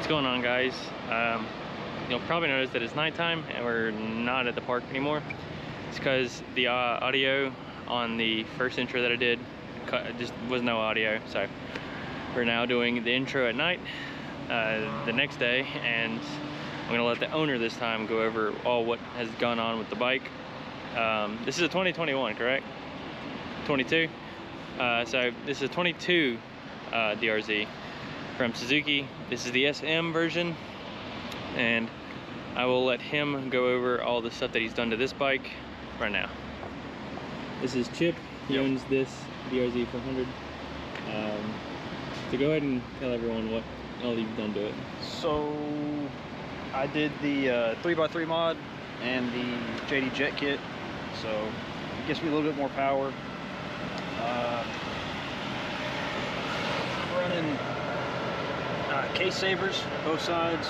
What's going on, guys? You'll probably notice that it's nighttime and we're not at the park anymore. It's because the audio on the first intro that I did just was no audio, so we're now doing the intro at night the next day, and I'm gonna let the owner this time go over all what has gone on with the bike. This is a 2021, correct? 22. So this is a 22 DRZ from Suzuki. This is the SM version, and I will let him go over all the stuff that he's done to this bike right now. This is Chip. He owns this DRZ400. So go ahead and tell everyone what all you've done to it. So I did the 3x3 mod and the JD Jet kit, so it gives me a little bit more power. Running case savers both sides.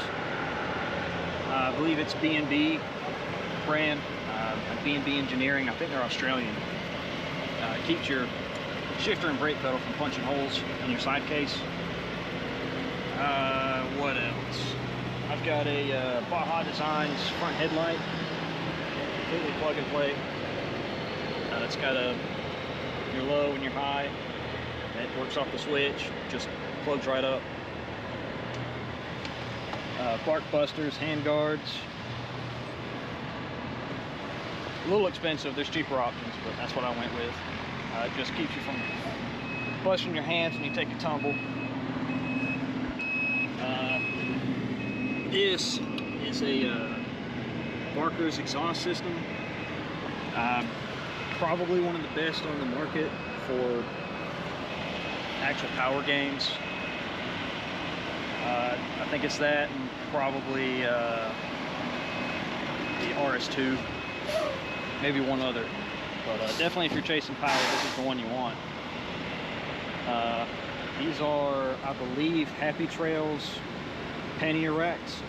I believe it's B&B brand, B&B Engineering. I think they're Australian. It keeps your shifter and brake pedal from punching holes in your side case. What else? I've got a Baja Designs front headlight, completely plug and play. It's got your low and your high. It works off the switch, just plugs right up. Bark busters, hand guards. A little expensive, there's cheaper options, but that's what I went with. It just keeps you from busting your hands when you take a tumble. This is a Barker's exhaust system. Probably one of the best on the market for actual power gains. I think it's that, and probably the RS2, maybe one other. But definitely if you're chasing power, this is the one you want. These are, I believe, Happy Trails pannier racks.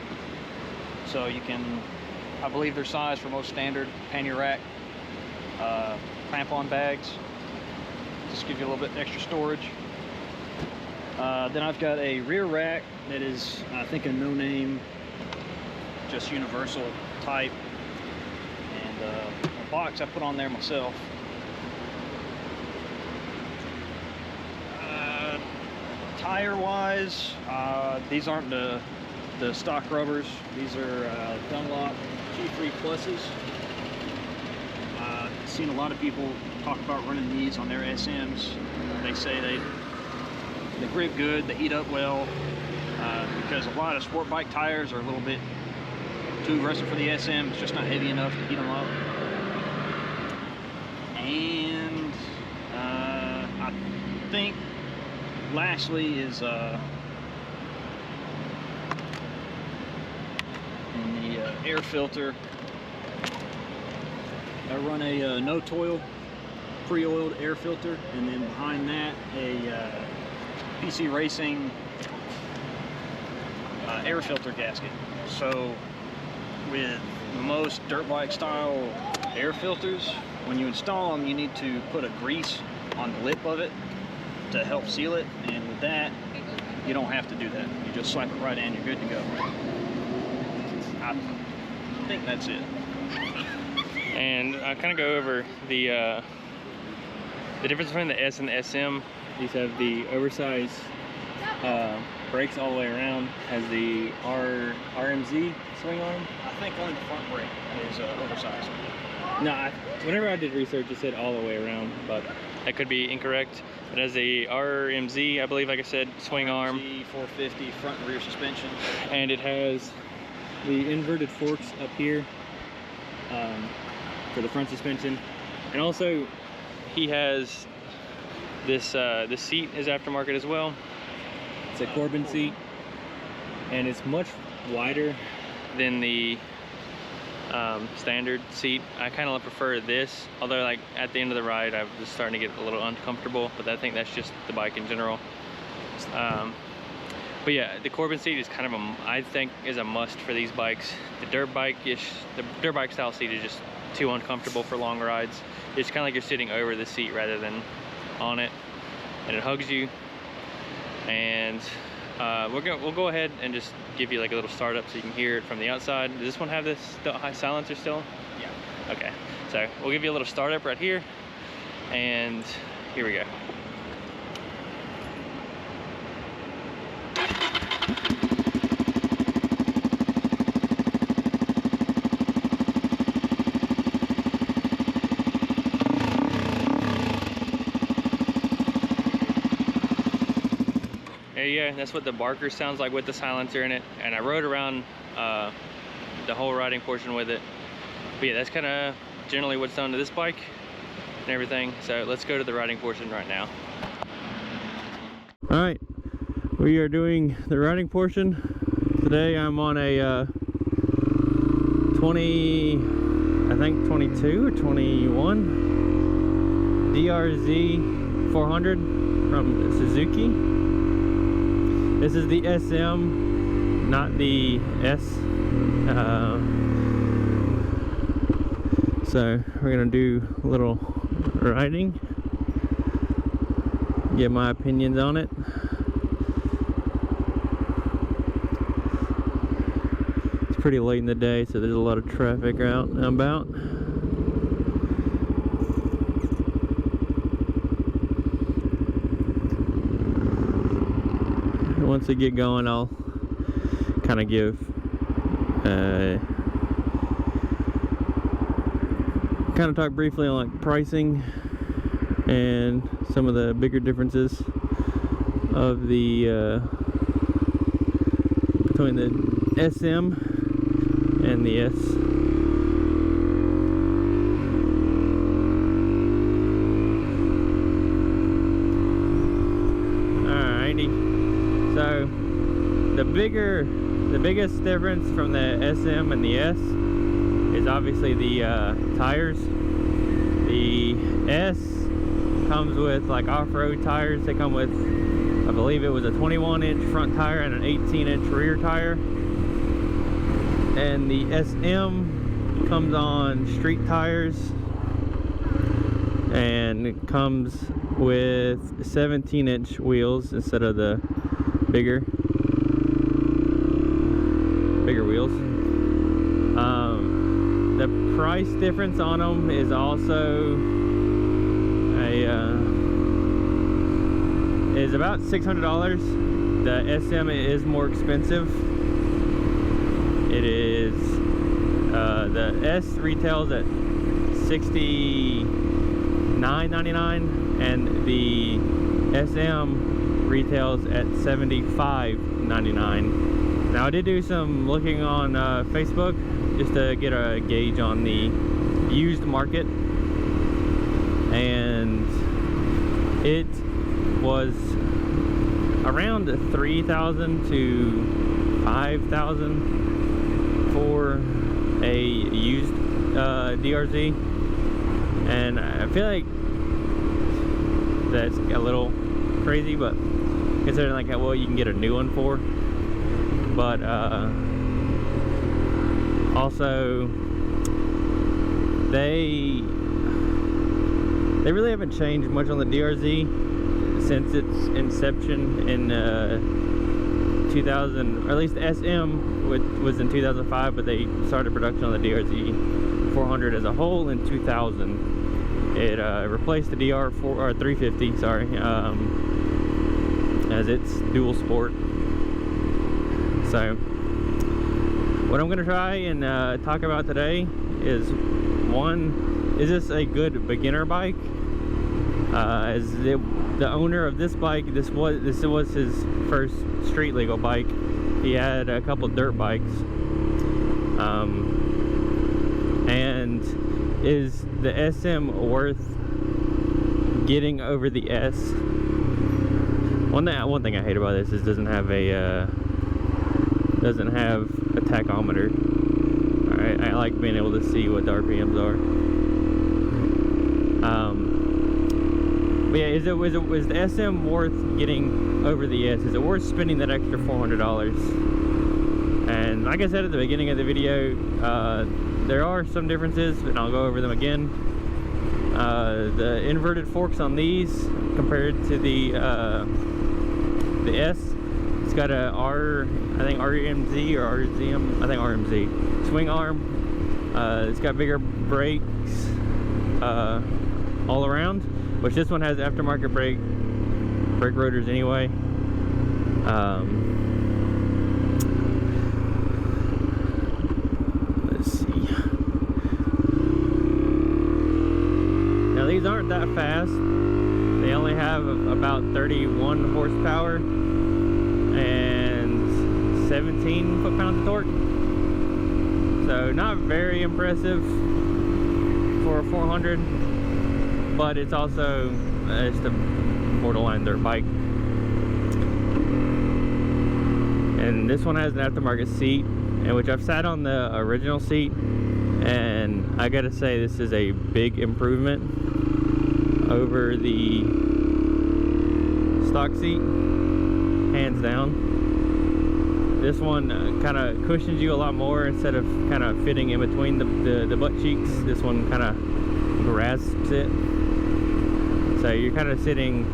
So you can, I believe they're sized for most standard pannier rack clamp-on bags. Just give you a little bit extra storage. Then I've got a rear rack that is, I think, a no-name, just universal type, and a box I put on there myself. Tire-wise, these aren't the stock rubbers. These are Dunlop G3 Pluses. I've seen a lot of people talk about running these on their SMs. They say they grip good, they heat up well, because a lot of sport bike tires are a little bit too aggressive for the SM. It's just not heavy enough to heat them up. And I think lastly is in the air filter. I run a no-toil pre-oiled air filter, and then behind that a PC Racing air filter gasket. So with most dirt bike style air filters, when you install them, you need to put a grease on the lip of it to help seal it, and with that you don't have to do that. You just slap it right in, you're good to go. I think that's it. And I kind of go over the difference between the S and the SM. These have the oversized brakes all the way around. Has the RMZ swing arm. I think only the front brake is oversized. No, whenever I did research, it said all the way around, but that could be incorrect. It has the RMZ, I believe, like I said, swing arm. RMZ 450 front and rear suspension. And it has the inverted forks up here for the front suspension. And also, he has this, the seat is aftermarket as well. It's a Corbin seat, and it's much wider than the standard seat. I kind of prefer this, although like at the end of the ride I was just starting to get a little uncomfortable, but I think that's just the bike in general. But yeah, the Corbin seat is kind of I think is a must for these bikes. The dirt bike style seat is just too uncomfortable for long rides. It's kind of like you're sitting over the seat rather than on it, and it hugs you. And we'll go ahead and just give you like a little startup so you can hear it from the outside. Does this one have this high silencer still? Yeah. Okay, so we'll give you a little startup right here, and here we go. There you go, that's what the Barker sounds like with the silencer in it. And I rode around the whole riding portion with it. But yeah, that's kind of generally what's done to this bike and everything. So let's go to the riding portion right now. All right, we are doing the riding portion. Today I'm on a 22 or 21 DRZ400 from Suzuki. This is the SM, not the S. So we're gonna do a little riding, get my opinions on it. It's pretty late in the day, so there's a lot of traffic out and about. Once we get going, I'll kind of give kind of talk briefly on like pricing and some of the bigger differences of the between the SM and the S. Alrighty. So the biggest difference from the SM and the S is obviously the tires. The S comes with like off-road tires. They come with, I believe it was a 21-inch front tire and an 18-inch rear tire. And the SM comes on street tires and it comes with 17-inch wheels instead of the bigger wheels. The price difference on them is also is about $600. The SM is more expensive. It is the S retails at $69.99 and the SM retails at $75.99. Now I did do some looking on Facebook just to get a gauge on the used market, and it was around $3,000 to $5,000 for a used DRZ, and I feel like that's a little crazy, but considering like how well you can get a new one for. But also they really haven't changed much on the DRZ since its inception in 2000, or at least the SM was in 2005, but they started production on the DRZ400 as a whole in 2000. It replaced the DR350, sorry, as its dual sport. So what I'm going to try and talk about today is, one, is this a good beginner bike? As the owner of this bike, this was his first street legal bike. He had a couple dirt bikes. And is the SM worth getting over the S? One thing I hate about this is it doesn't have a tachometer. Alright, I like being able to see what the RPMs are. But yeah, is the SM worth getting over the S? Is it worth spending that extra $400? And like I said at the beginning of the video, there are some differences, and I'll go over them again. The inverted forks on these compared to the S It's got a I think RMZ or RZM, I think RMZ swing arm. It's got bigger brakes all around, which this one has aftermarket brake rotors anyway. Let's see. Now these aren't that fast. They only have about 31 horsepower and 17 foot-pounds of torque. So not very impressive for a 400, but it's also it's the borderline dirt bike. And this one has an aftermarket seat, in which I've sat on the original seat, and I gotta say this is a big improvement over the stock seat, hands down. This one kind of cushions you a lot more instead of kind of fitting in between the butt cheeks. This one kind of grasps it, so you're kind of sitting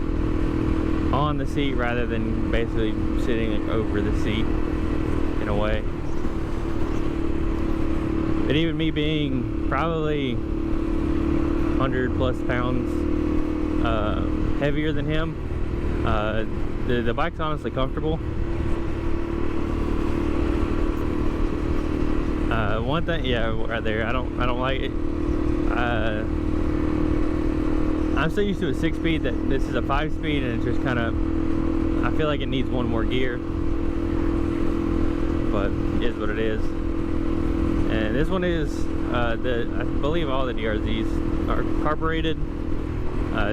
on the seat rather than basically sitting over the seat in a way. But even me being probably 100 plus pounds heavier than him, the bike's honestly comfortable. One thing, yeah, right there, I don't like it. I'm so used to a 6-speed that this is a 5-speed, and it's just kind of, I feel like it needs one more gear, but it is what it is. And this one is I believe all the DRZs are carbureted.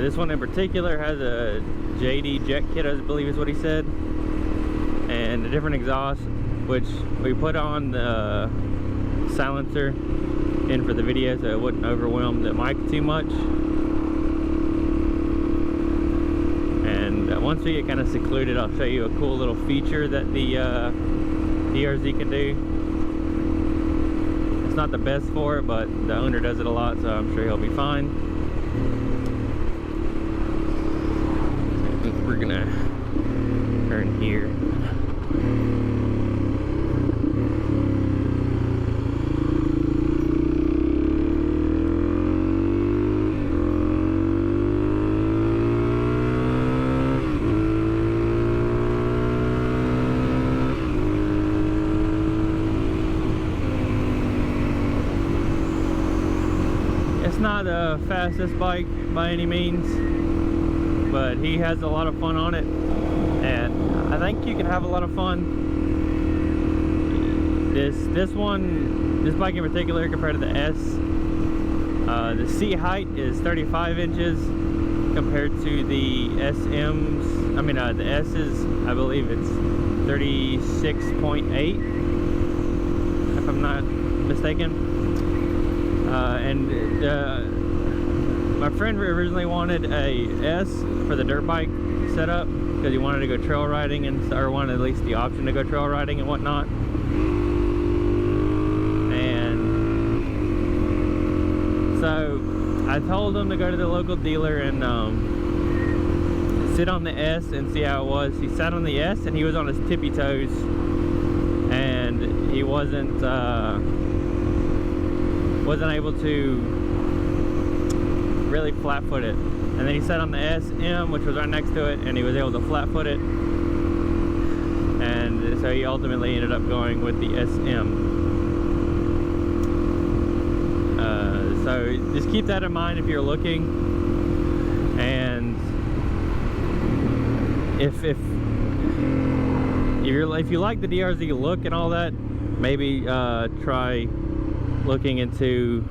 This one in particular has a JD jet kit, I believe is what he said, and a different exhaust, which we put on the silencer in for the video so it wouldn't overwhelm the mic too much. And once we get kind of secluded, I'll show you a cool little feature that the DRZ can do. It's not the best for it, but the owner does it a lot, so I'm sure he'll be fine. We're gonna turn here. It's not the fastest bike by any means, but he has a lot of fun on it, and I think you can have a lot of fun. This bike in particular compared to the S, the seat height is 35 inches compared to the SMs. I mean the S's, I believe it's 36.8 if I'm not mistaken. My friend originally wanted a S for the dirt bike setup because he wanted to go trail riding or wanted at least the option to go trail riding and whatnot. And so I told him to go to the local dealer and sit on the S and see how it was. He sat on the S and he was on his tippy toes, and he wasn't able to really flat foot it. And then he sat on the SM, which was right next to it, and he was able to flat foot it. And so he ultimately ended up going with the SM. So just keep that in mind if you're looking. And if you like the DRZ look and all that, maybe try looking into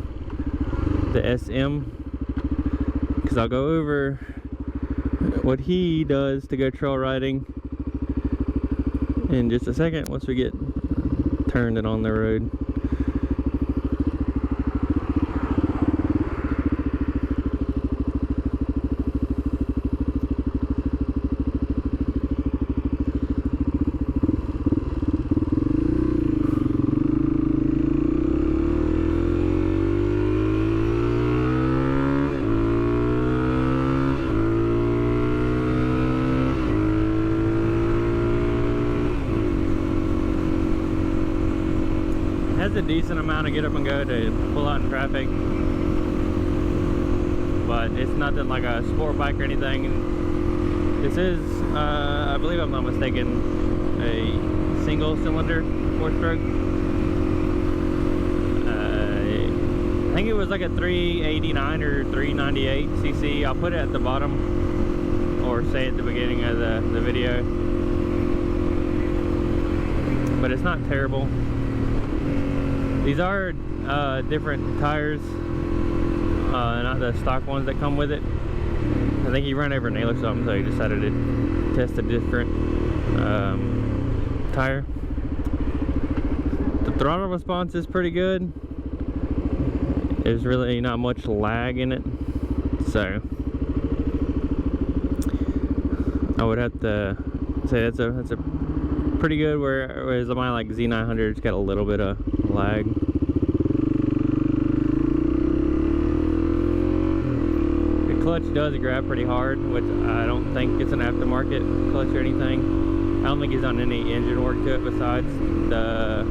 the SM, because I'll go over what he does to go trail riding in just a second once we get turned and on the road. has a decent amount of get up and go to pull out in traffic, but it's nothing like a sport bike or anything. This is, I believe I'm not mistaken, a single cylinder 4-stroke. I think it was like a 389 or 398 cc. I'll put it at the bottom or say at the beginning of the video. But it's not terrible. These are different tires, not the stock ones that come with it. I think he ran over a nail or something, so he decided to test a different tire. The throttle response is pretty good. There's really not much lag in it, so I would have to say that's a pretty good. Whereas mine, like Z900's got a little bit of lag. The clutch does grab pretty hard, which I don't think it's an aftermarket clutch or anything. I don't think he's done any engine work to it besides the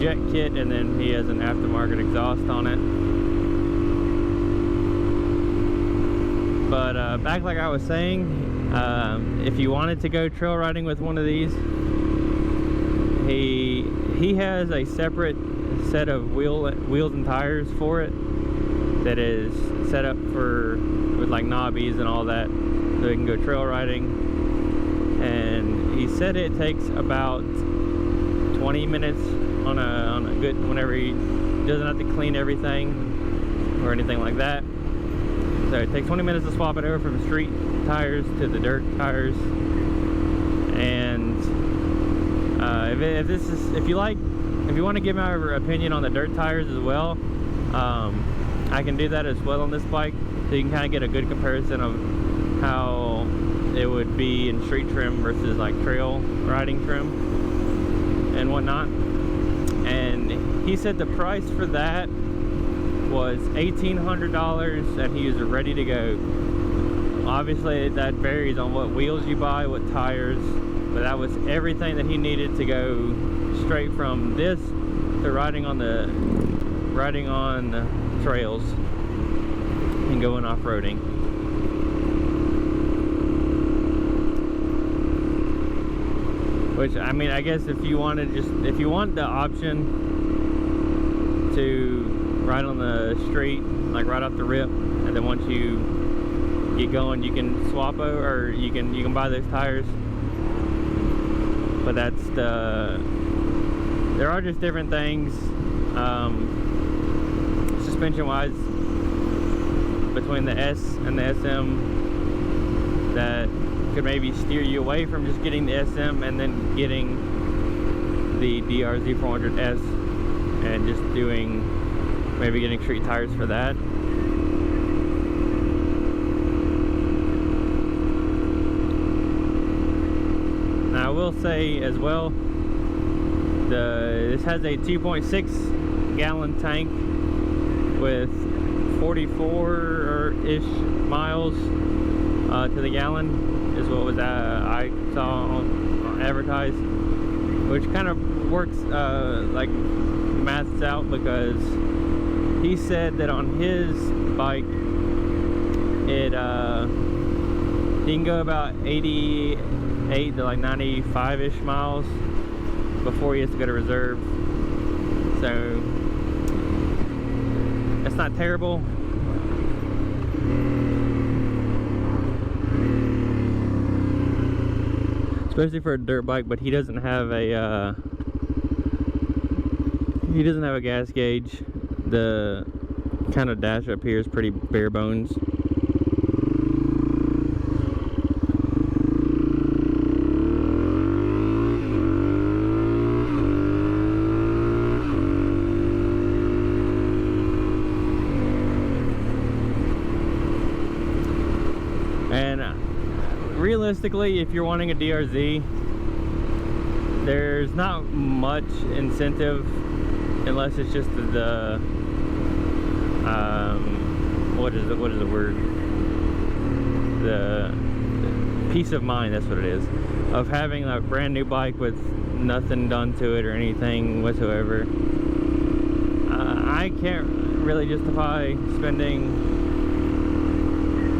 jet kit, and then he has an aftermarket exhaust on it. But back like I was saying, if you wanted to go trail riding with one of these, he has a separate set of wheels and tires for it that is set up with like knobbies and all that, so you can go trail riding. And he said it takes about 20 minutes on a good, whenever he doesn't have to clean everything or anything like that. So it takes 20 minutes to swap it over from street tires to the dirt tires. And if you want to give my opinion on the dirt tires as well, I can do that as well on this bike, so you can kind of get a good comparison of how it would be in street trim versus like trail riding trim and whatnot. And he said the price for that was $1,800 and he was ready to go. Obviously that varies on what wheels you buy, what tires, but that was everything that he needed to go straight from this to riding on trails and going off-roading. Which, I mean, I guess if you want the option to ride on the street, like right off the rip, and then once you get going, you can swap over, or you can buy those tires. But there are just different things, suspension-wise, between the S and the SM that could maybe steer you away from just getting the SM and then getting the DRZ400S and just maybe getting street tires for that. Now I will say as well, this has a 2.6 gallon tank with 44-ish miles to the gallon. Is what was I saw on advertised, which kind of works like maths out, because he said that on his bike he can go about 88 to like 95-ish miles before he has to go to reserve. So it's not terrible. Especially for a dirt bike, but he doesn't have a gas gauge. The kind of dash up here is pretty bare bones. And realistically, if you're wanting a DRZ, there's not much incentive unless it's just the what is the word? The peace of mind, that's what it is, of having a brand new bike with nothing done to it or anything whatsoever. I can't really justify spending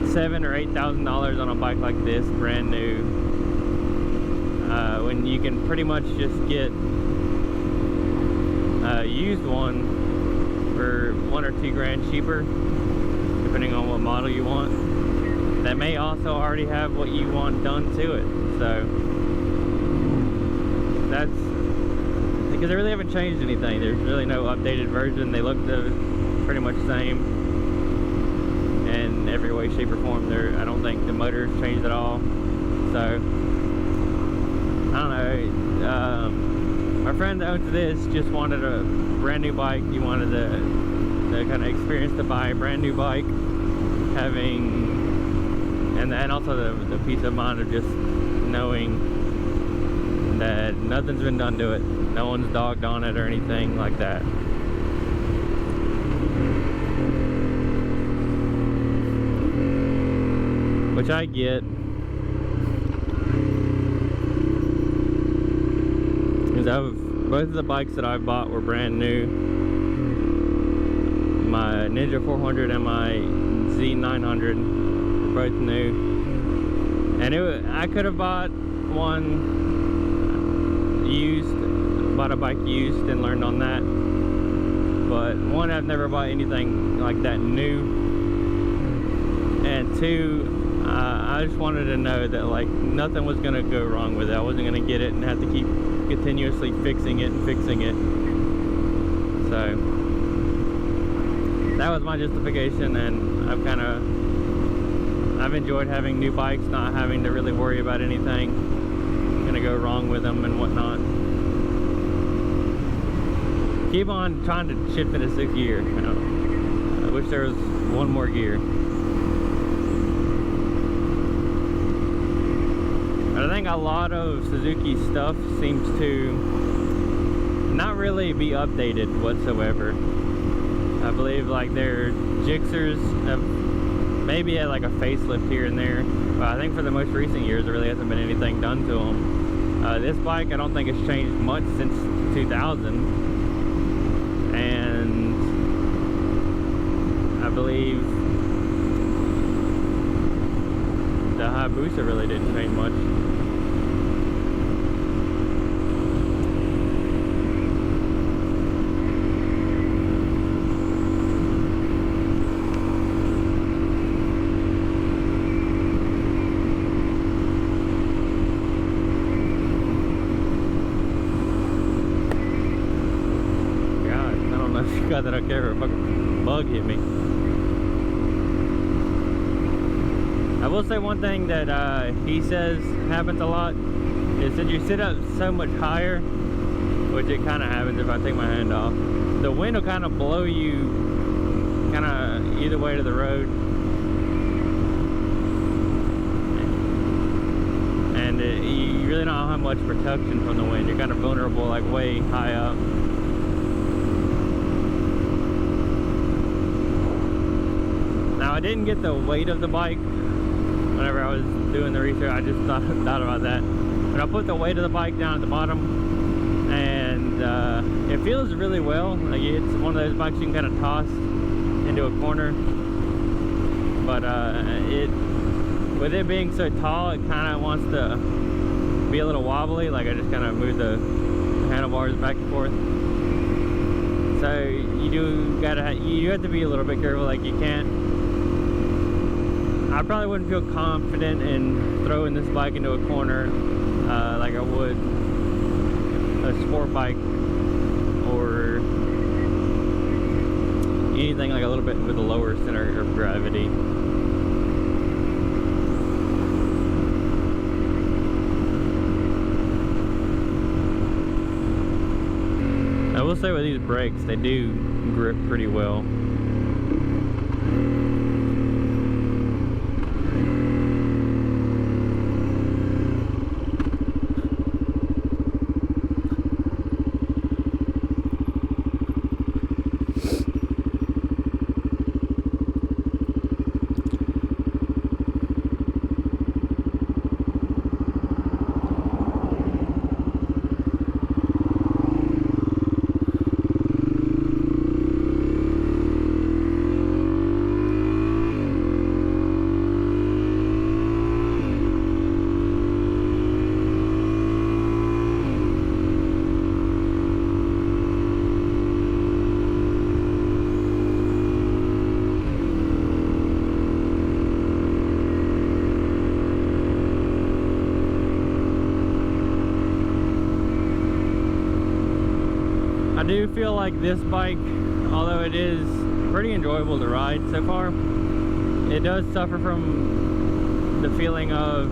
$7,000 or $8,000 on a bike like this, brand new, when you can pretty much just get a used one for $1 or $2 grand cheaper, depending on what model you want. That may also already have what you want done to it. So that's because they really haven't changed anything. There's really no updated version. They look pretty much the same in every way, shape, or form. I don't think the motor's changed at all. So I don't know. My friend that owns this just wanted a brand new bike. He wanted to kind of experience to buy a brand new bike, and also the peace of mind of just knowing that nothing's been done to it. No one's dogged on it or anything like that. Which I get. Because both of the bikes that I've bought were brand new. My Ninja 400 and my Z900 were both new. And I could have bought one used, bought a bike used and learned on that. But one, I've never bought anything like that new. And two, I just wanted to know that like nothing was gonna go wrong with it. I wasn't gonna get it and have to keep continuously fixing it. So that was my justification, and I've enjoyed having new bikes, not having to really worry about anything gonna go wrong with them and whatnot. Keep on trying to shift into 6th gear. You know, I wish there was one more gear. I think a lot of Suzuki stuff seems to not really be updated whatsoever. I believe like their Gixxers have maybe had like a facelift here and there, but I think for the most recent years there really hasn't been anything done to them. This bike I don't think it's changed much since 2000, and I believe the Hayabusa really didn't change much. God, that I don't care if a fucking bug hit me. I will say one thing that he says happens a lot is that you sit up so much higher, which it kind of happens if I take my hand off, the wind will kind of blow you kind of either way to the road, and you really don't have much protection from the wind. You're kind of vulnerable, like way high up. I didn't get the weight of the bike whenever I was doing the research. I just thought about that. But I put the weight of the bike down at the bottom, and it feels really well. Like it's one of those bikes you can kind of toss into a corner. But with it being so tall, it kind of wants to be a little wobbly. Like I just kind of move the handlebars back and forth. So you have to be a little bit careful. Like you can't. I probably wouldn't feel confident in throwing this bike into a corner like I would a sport bike or anything like a little bit with a lower center of gravity. I will say with these brakes, they do grip pretty well. do feel like this bike, although it is pretty enjoyable to ride so far, it does suffer from the feeling of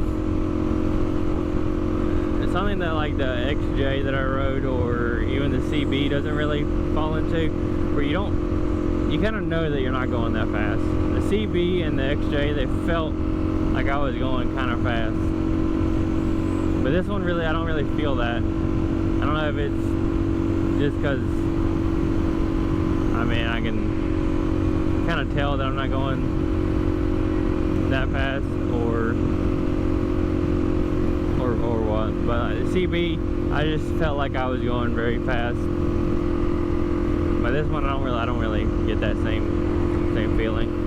something that like the XJ that I rode or even the CB doesn't really fall into, where you kind of know that you're not going that fast. The CB and the XJ, they felt like I was going kind of fast, but this one really, I don't really feel that. I don't know if it's just because, I mean, I can kind of tell that I'm not going that fast or what, but CB, I just felt like I was going very fast. But this one, I don't really get that same feeling.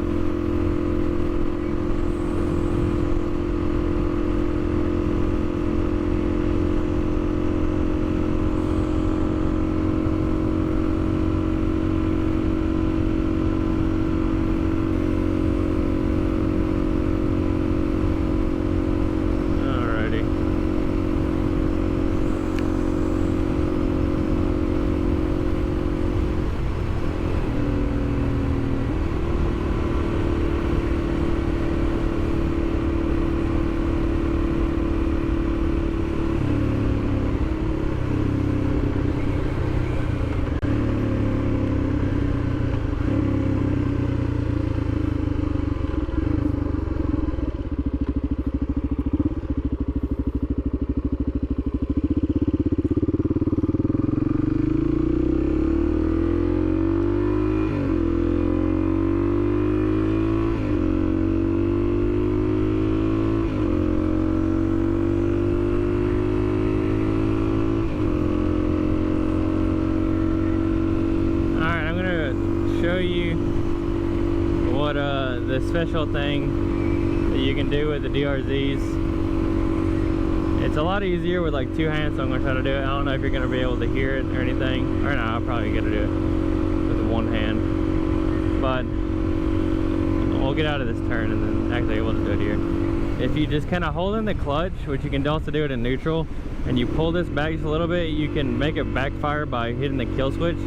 The special thing that you can do with the DRZs. It's a lot easier with like two hands, so I'm going to try to do it. I don't know if you're going to be able to hear it or anything. Or no, I'll probably get to do it with one hand. But we'll get out of this turn and then actually we'll just do it here. If you just kind of hold in the clutch, which you can also do it in neutral, and you pull this back just a little bit, you can make it backfire by hitting the kill switch.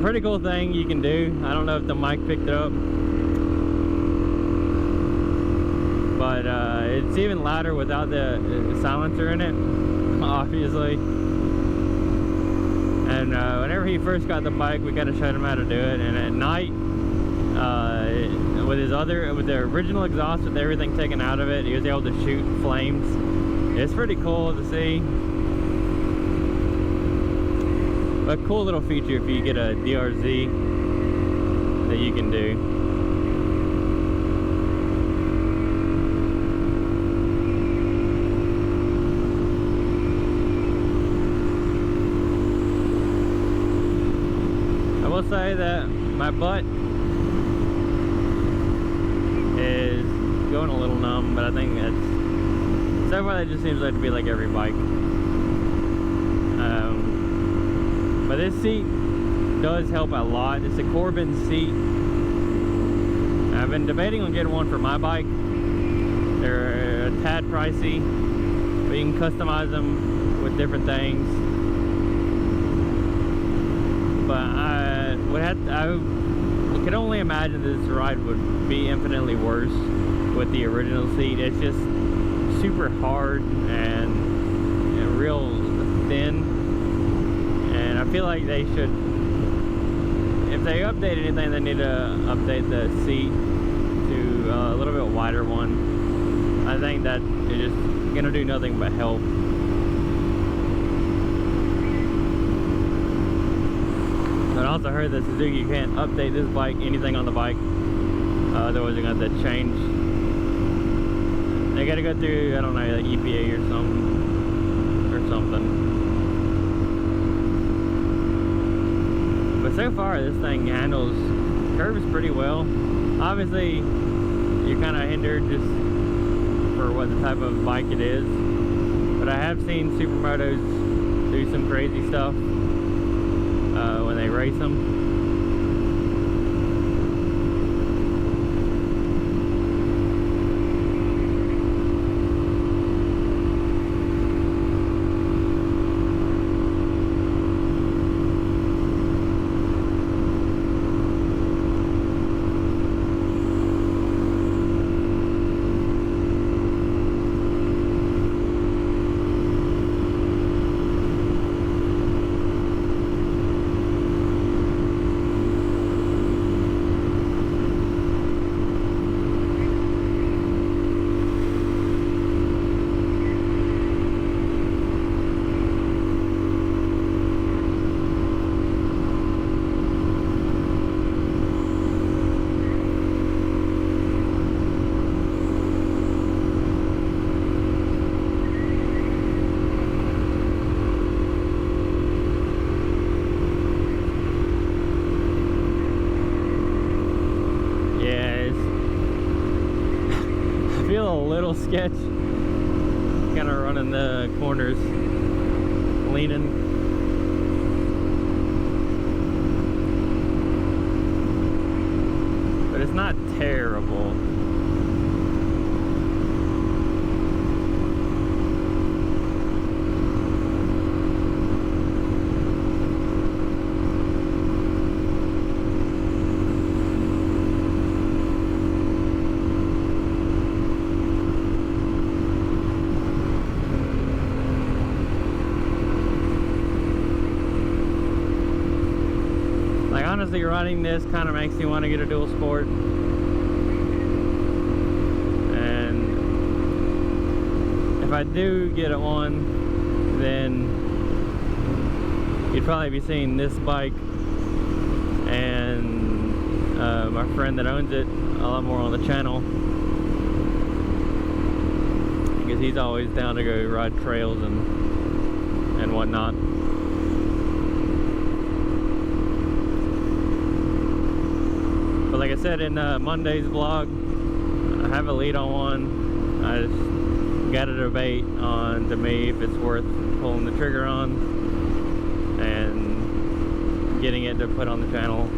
Pretty cool thing you can do. I don't know if the mic picked it up, but it's even louder without the silencer in it, obviously. And whenever he first got the bike, we kind of showed him how to do it. And at night, with the original exhaust with everything taken out of it, he was able to shoot flames. It's pretty cool to see. A cool little feature if you get a DRZ that you can do. I will say that my butt is going a little numb, but I think that's so far that just seems like to be like every bike. But this seat does help a lot. It's a Corbin seat. I've been debating on getting one for my bike. They're a tad pricey, but you can customize them with different things. But I could only imagine this ride would be infinitely worse with the original seat. It's just super hard and real thin. I feel like they should, if they update anything, they need to update the seat to a little bit wider one. I think that it's just gonna do nothing but help. But I also heard that Suzuki can't update this bike, anything on the bike, otherwise they're gonna have to change. They gotta go through, I don't know, like EPA or something. But so far, this thing handles curves pretty well. Obviously, you're kind of hindered just for what the type of bike it is. But I have seen supermotos do some crazy stuff when they race them. little sketch. Kind of running the corners, leaning. But it's not terrible. Honestly, running this kind of makes me want to get a dual sport, and if I do get it one, then you'd probably be seeing this bike and my friend that owns it a lot more on the channel, because he's always down to go ride trails and whatnot. Like I said in Monday's vlog, I have a lead on one. I just got a debate on, to me, if it's worth pulling the trigger on and getting it to put on the channel.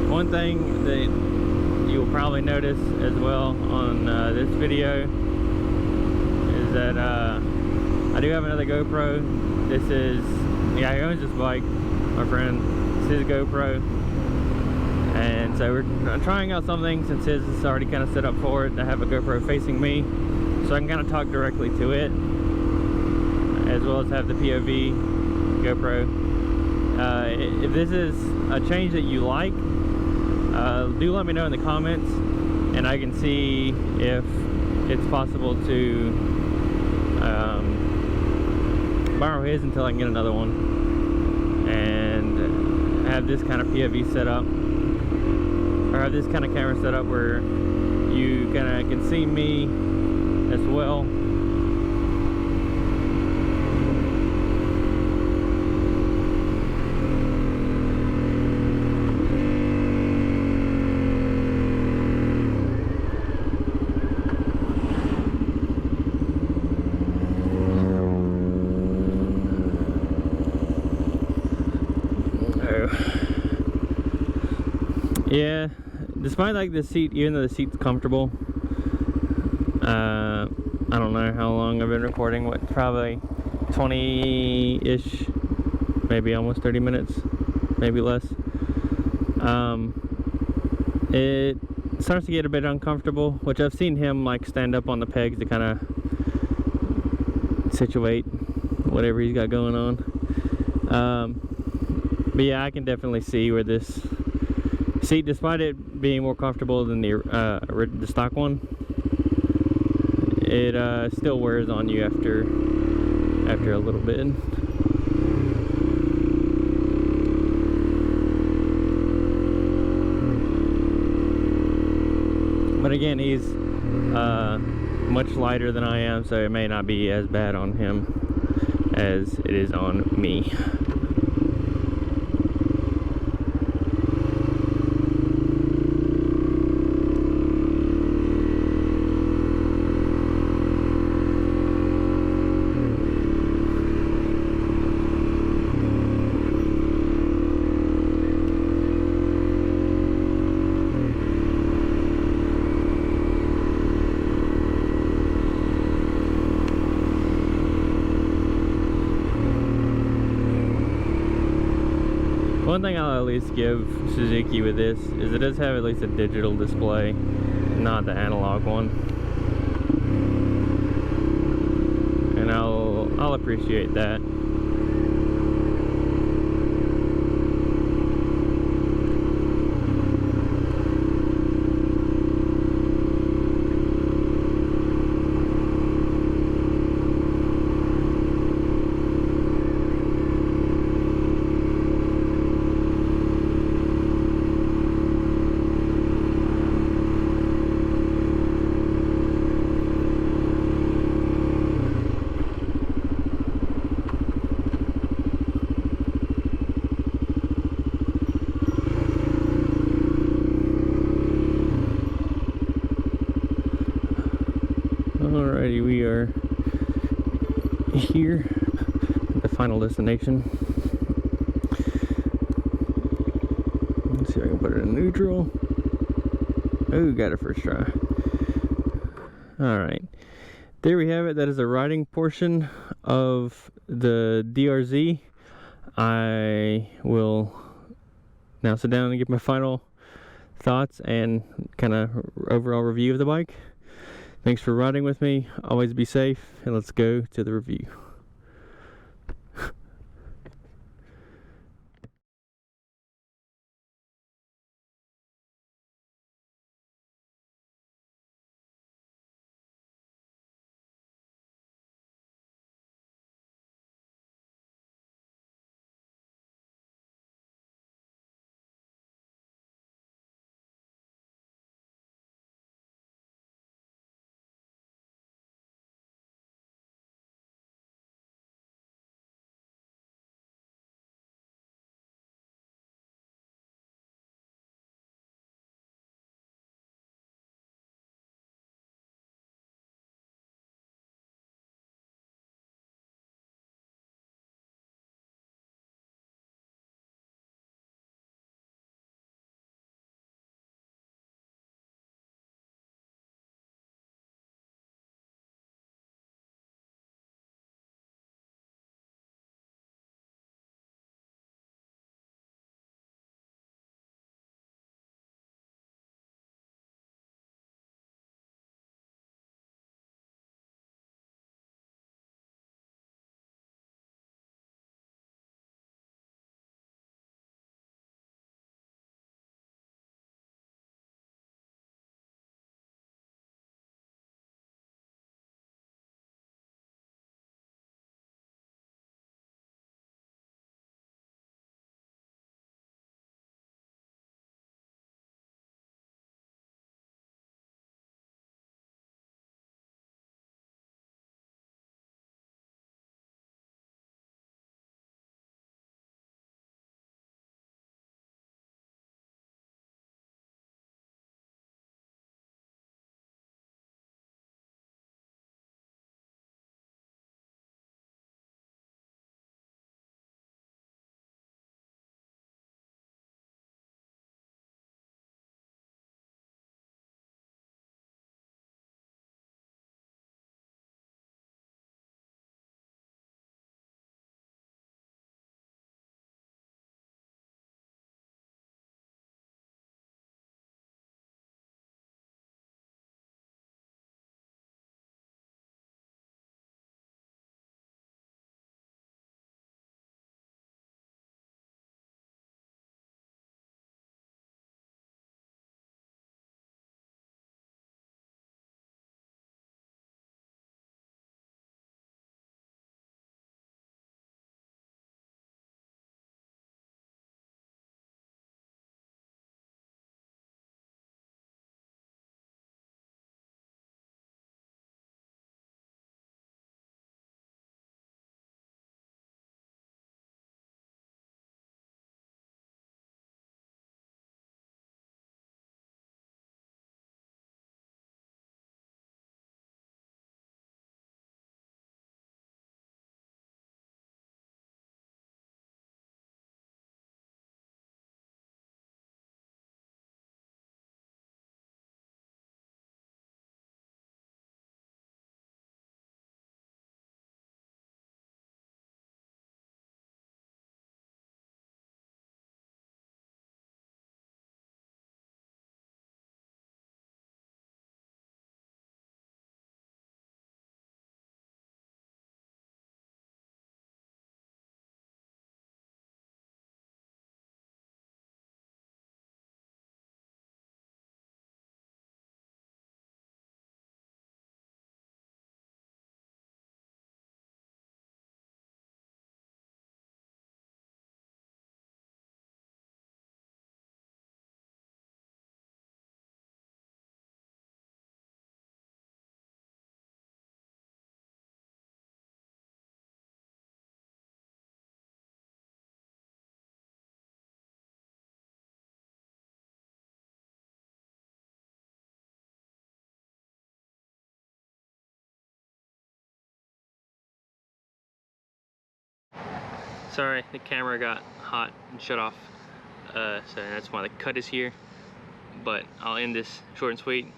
One thing that you'll probably notice as well on this video is that I do have another GoPro. This is the guy who owns this bike, my friend. It's his GoPro, and so we're trying out something since his is already kind of set up for it to have a GoPro facing me, so I can kind of talk directly to it, as well as have the POV GoPro. If this is a change that you like, do let me know in the comments, and I can see if it's possible to borrow his until I can get another one and have this kind of POV set up, or have this kind of camera set up where you kind of can see me as well. Yeah, despite like the seat, even though the seat's comfortable, I don't know how long I've been recording, what, probably 20-ish, maybe almost 30 minutes, maybe less. It starts to get a bit uncomfortable, which I've seen him like stand up on the pegs to kind of situate whatever he's got going on. But yeah, I can definitely see where this seat, despite it being more comfortable than the stock one, it still wears on you after a little bit. But again, he's much lighter than I am, so it may not be as bad on him as it is on me. One thing I'll at least give Suzuki with this is it does have at least a digital display, not the analog one. And I'll appreciate that. Alrighty, we are here at the final destination. Let's see if I can put it in neutral. Oh, got it first try. Alright, there we have it. That is the riding portion of the DRZ. I will now sit down and give my final thoughts and kind of overall review of the bike. Thanks for riding with me. Always be safe, and let's go to the review. Sorry, the camera got hot and shut off, so that's why the cut is here. But I'll end this short and sweet.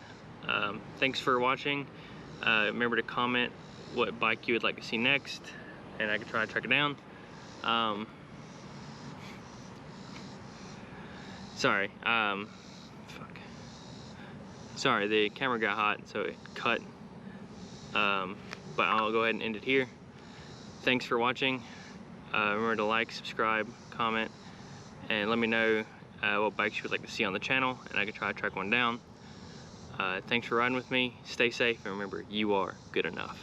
Thanks for watching. Remember to comment what bike you would like to see next, and I can try to track it down. Sorry, sorry, the camera got hot, so it cut. But I'll go ahead and end it here. Thanks for watching. Remember to like, subscribe, comment, and let me know what bikes you would like to see on the channel, and I can try to track one down. Thanks for riding with me. Stay safe, and remember, you are good enough.